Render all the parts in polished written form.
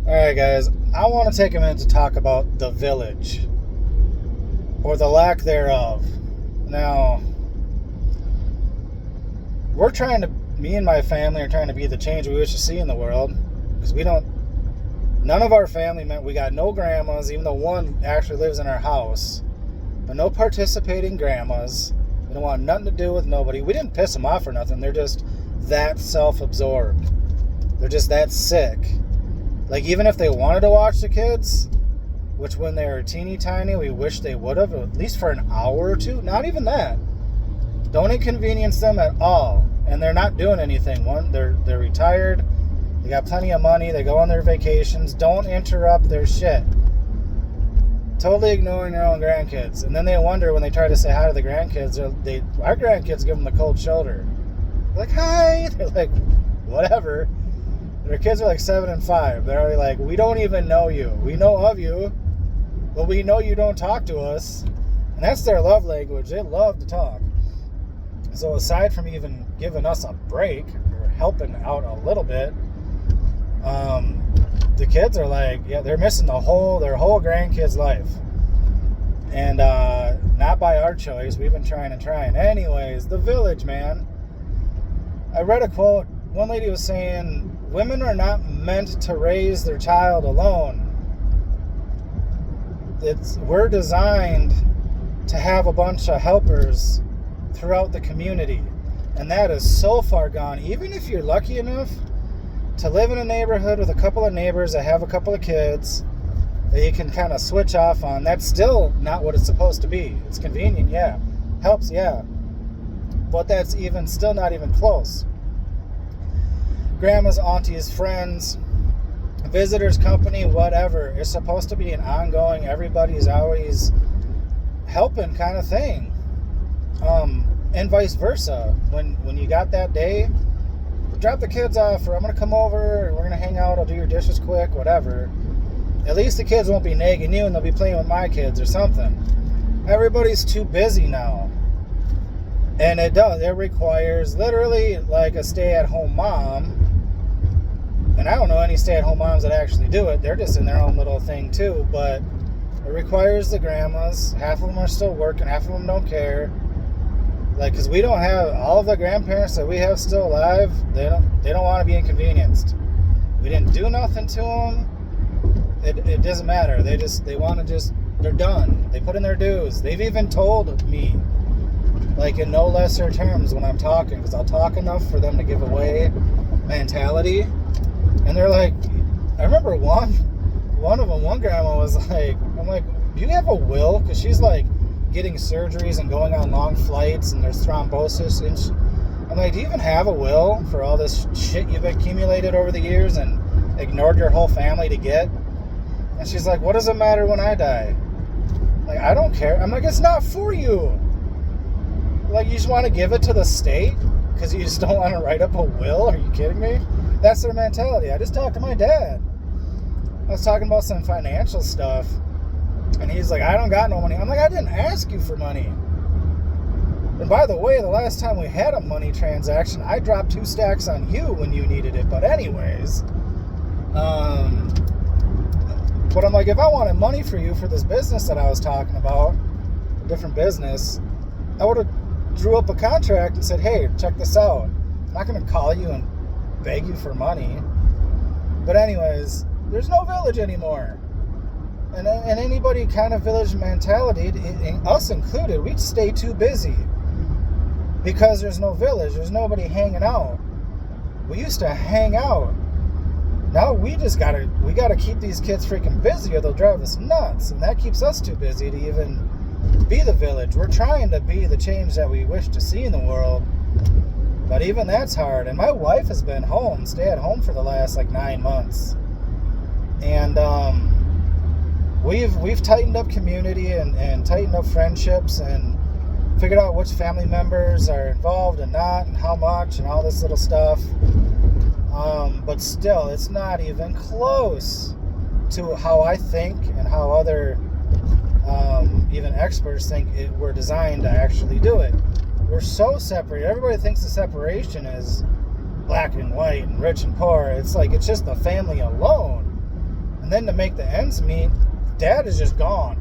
Alright, guys, I want to take a minute to talk about the village, or the lack thereof. Now, me and my family are trying to be the change we wish to see in the world, because none of our family, we got no grandmas, even though one actually lives in our house, but no participating grandmas. We don't want nothing to do with nobody. We didn't piss them off or nothing. They're just that self-absorbed. They're just that sick. Like, even if they wanted to watch the kids, which when they were teeny tiny, we wish they would have, at least for an hour or two. Not even that. Don't inconvenience them at all. And they're not doing anything. They're retired. They got plenty of money. They go on their vacations. Don't interrupt their shit. Totally ignoring their own grandkids. And then they wonder when they try to say hi to the grandkids, our grandkids give them the cold shoulder. They're like, hi. They're like, whatever. Their kids are like 7 and 5. They're like, we don't even know you. We know of you, but we know you don't talk to us. And that's their love language. They love to talk. So aside from even giving us a break or helping out a little bit, the kids are like, yeah, they're missing their whole grandkid's life. And not by our choice. We've been trying. Anyways, the village, man. I read a quote. One lady was saying, women are not meant to raise their child alone. We're designed to have a bunch of helpers throughout the community. And that is so far gone. Even if you're lucky enough to live in a neighborhood with a couple of neighbors that have a couple of kids that you can kind of switch off on, that's still not what it's supposed to be. It's convenient, yeah. Helps, yeah. But that's still not even close. Grandmas, aunties, friends, visitors, company, whatever. It's supposed to be an ongoing, everybody's always helping kind of thing. And vice versa. When you got that day, drop the kids off, or I'm going to come over, and we're going to hang out, I'll do your dishes quick, whatever. At least the kids won't be nagging you, and they'll be playing with my kids or something. Everybody's too busy now. And it requires literally like a stay-at-home mom. And I don't know any stay-at-home moms that actually do it. They're just in their own little thing too. But it requires the grandmas. Half of them are still working. Half of them don't care. Like, because we don't have all of the grandparents that we have still alive. They don't want to be inconvenienced. We didn't do nothing to them. It doesn't matter. They want to they're done. They put in their dues. They've even told me, like, in no lesser terms when I'm talking, because I'll talk enough for them to give away mentality. And they're like, I remember one of them, one grandma was like, I'm like, do you have a will? Because she's like getting surgeries and going on long flights, and there's thrombosis. And I'm like, do you even have a will for all this shit you've accumulated over the years and ignored your whole family to get? And she's like, what does it matter when I die? Like, I don't care. I'm like, it's not for you. Like, you just want to give it to the state because you just don't want to write up a will? Are you kidding me? That's their mentality. I just talked to my dad. I was talking about some financial stuff, and he's like, I don't got no money. I'm like, I didn't ask you for money. And by the way, the last time we had a money transaction, I dropped 2 stacks on you when you needed it. But anyways, but I'm like, if I wanted money for you for this business that I was talking about, a different business, I would have drew up a contract and said, hey, check this out. I'm not going to call you and beg you for money. But anyways, there's no village anymore. And anybody kind of village mentality, us included, we'd stay too busy. Because there's no village, there's nobody hanging out. We used to hang out. Now we gotta keep these kids freaking busy or they'll drive us nuts. And that keeps us too busy to even be the village. We're trying to be the change that we wish to see in the world, but even that's hard. And my wife has been home, stay at home for the last 9 months, and we've tightened up community and tightened up friendships and figured out which family members are involved and not, and how much, and all this little stuff. But still, it's not even close to how I think and how other even experts think we're designed to actually do it. We're so separated. Everybody thinks the separation is black and white and rich and poor. It's like, it's just the family alone. And then to make the ends meet, dad is just gone.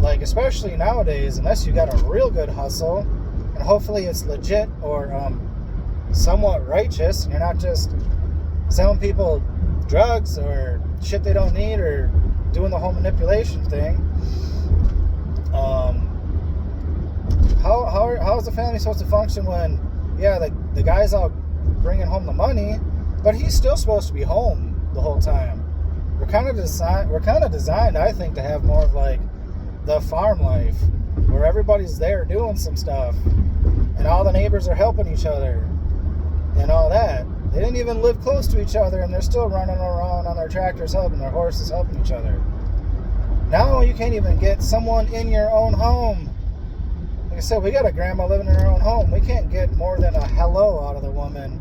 Like, especially nowadays, unless you got a real good hustle, and hopefully it's legit or somewhat righteous, and you're not just selling people drugs or shit they don't need or doing the whole manipulation thing. How is the family supposed to function when, yeah, the guy's out bringing home the money, but he's still supposed to be home the whole time? We're kind of designed, I think, to have more of like the farm life, where everybody's there doing some stuff, and all the neighbors are helping each other, and all that. They didn't even live close to each other, and they're still running around on their tractors helping, their horses helping each other. Now you can't even get someone in your own home. Like I said, we got a grandma living in her own home. We can't get more than a hello out of the woman.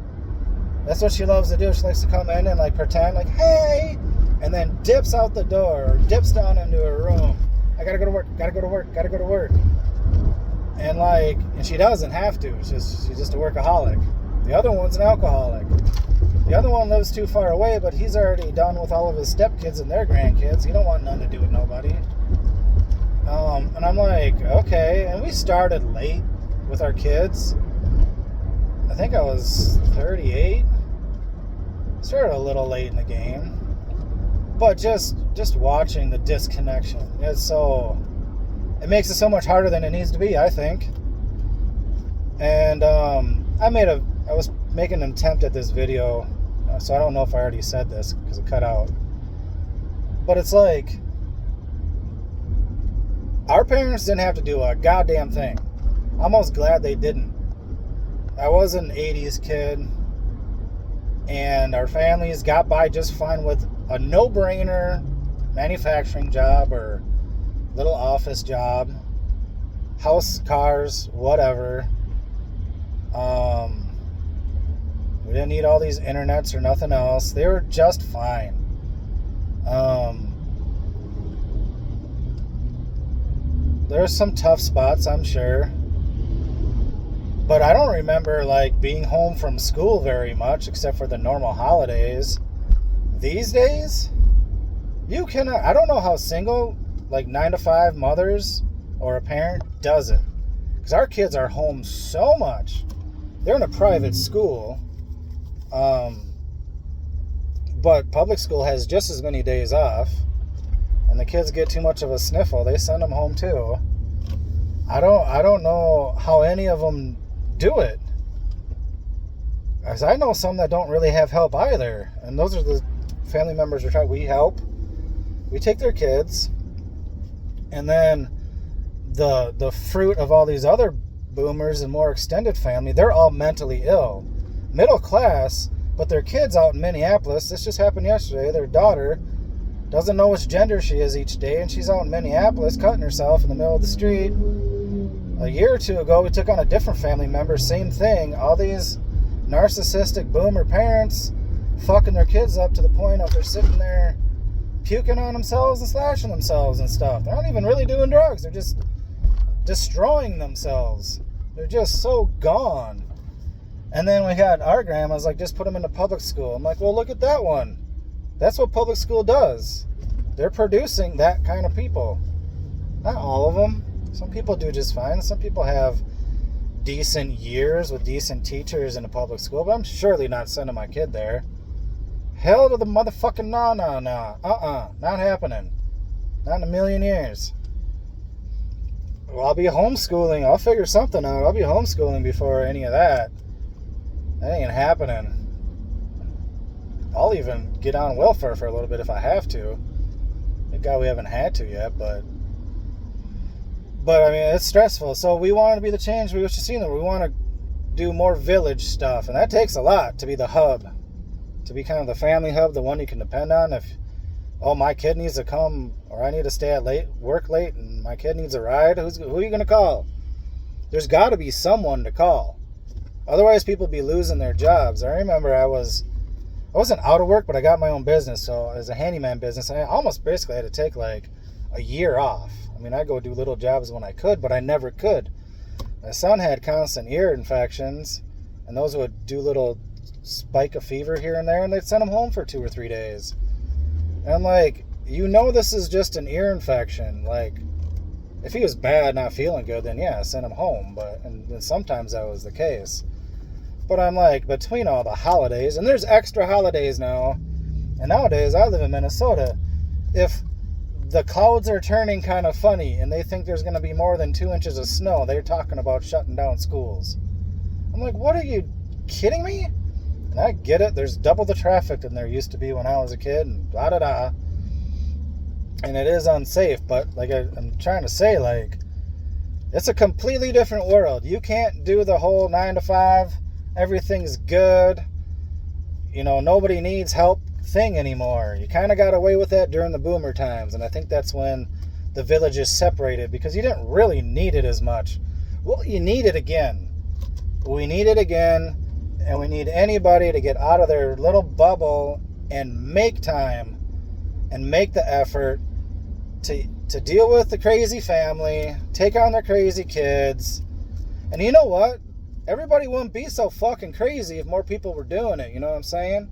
That's what she loves to do. She likes to come in and like pretend like, hey, and then dips out the door or dips down into her room. I gotta go to work, gotta go to work, gotta go to work. And like, and she doesn't have to. She's just a workaholic. The other one's an alcoholic. The other one lives too far away, but he's already done with all of his stepkids and their grandkids. He don't want nothing to do with nobody. And I'm like, okay. And we started late with our kids. I think I was 38. Started a little late in the game. But just watching the disconnection, it makes it so much harder than it needs to be, I think. And I was making an attempt at this video, so I don't know if I already said this because it cut out. But it's like, our parents didn't have to do a goddamn thing. I'm almost glad they didn't. I was an 80s kid, and our families got by just fine with a no-brainer manufacturing job or little office job, house, cars, whatever. We didn't need all these internets or nothing else. They were just fine. There's some tough spots, I'm sure. But I don't remember like being home from school very much, except for the normal holidays. These days, you cannot. I don't know how single, like 9-to-5 mothers or a parent does it. Because our kids are home so much. They're in a private school. But public school has just as many days off. And the kids get too much of a sniffle, they send them home too. I don't know how any of them do it. As I know some that don't really have help either. And those are the family members we help. We take their kids. And then the fruit of all these other boomers and more extended family, they're all mentally ill. Middle class, but their kids out in Minneapolis, this just happened yesterday, their daughter doesn't know which gender she is each day, and she's out in Minneapolis cutting herself in the middle of the street. A year or two ago, we took on a different family member, same thing. All these narcissistic boomer parents fucking their kids up to the point of they're sitting there puking on themselves and slashing themselves and stuff. They're not even really doing drugs. They're just destroying themselves. They're just so gone. And then we had our grandmas like, just put them into public school. I'm like, well, look at that one. That's what public school does. They're producing that kind of people. Not all of them. Some people do just fine. Some people have decent years with decent teachers in a public school, but I'm surely not sending my kid there. Hell to the motherfucking no. Not happening. Not in a million years. Well, I'll be homeschooling. I'll figure something out. I'll be homeschooling before any of that. That ain't happening. I'll even get on welfare for a little bit if I have to. Thank God we haven't had to yet, but I mean, it's stressful. So we want to be the change we wish to see them. We want to do more village stuff, and that takes a lot to be the hub, to be kind of the family hub, the one you can depend on. If, oh, my kid needs to come, or I need to stay at work late, and my kid needs a ride, who are you going to call? There's got to be someone to call. Otherwise, people be losing their jobs. I remember I wasn't out of work, but I got my own business. So as a handyman business, I almost basically had to take like a year off. I mean, I go do little jobs when I could, but I never could. My son had constant ear infections, and those would do little spike of fever here and there, and they'd send him home for 2 or 3 days. And I'm like, you know this is just an ear infection. Like, if he was bad, not feeling good, then yeah, send him home. And sometimes that was the case. But I'm like, between all the holidays, and there's extra holidays now, and nowadays I live in Minnesota, if the clouds are turning kind of funny and they think there's going to be more than 2 inches of snow, they're talking about shutting down schools. I'm like, what, are you kidding me? And I get it, there's double the traffic than there used to be when I was a kid, and blah, blah, blah. And it is unsafe, but like I'm trying to say, like, it's a completely different world. You can't do the whole 9 to 5, everything's good, you know, nobody needs help thing anymore. You kind of got away with that during the boomer times, and I think that's when the villages separated, because you didn't really need it as much. Well, you need it again. We need it again, and we need anybody to get out of their little bubble and make time and make the effort to deal with the crazy family, take on their crazy kids. And you know what? Everybody wouldn't be so fucking crazy if more people were doing it, you know what I'm saying?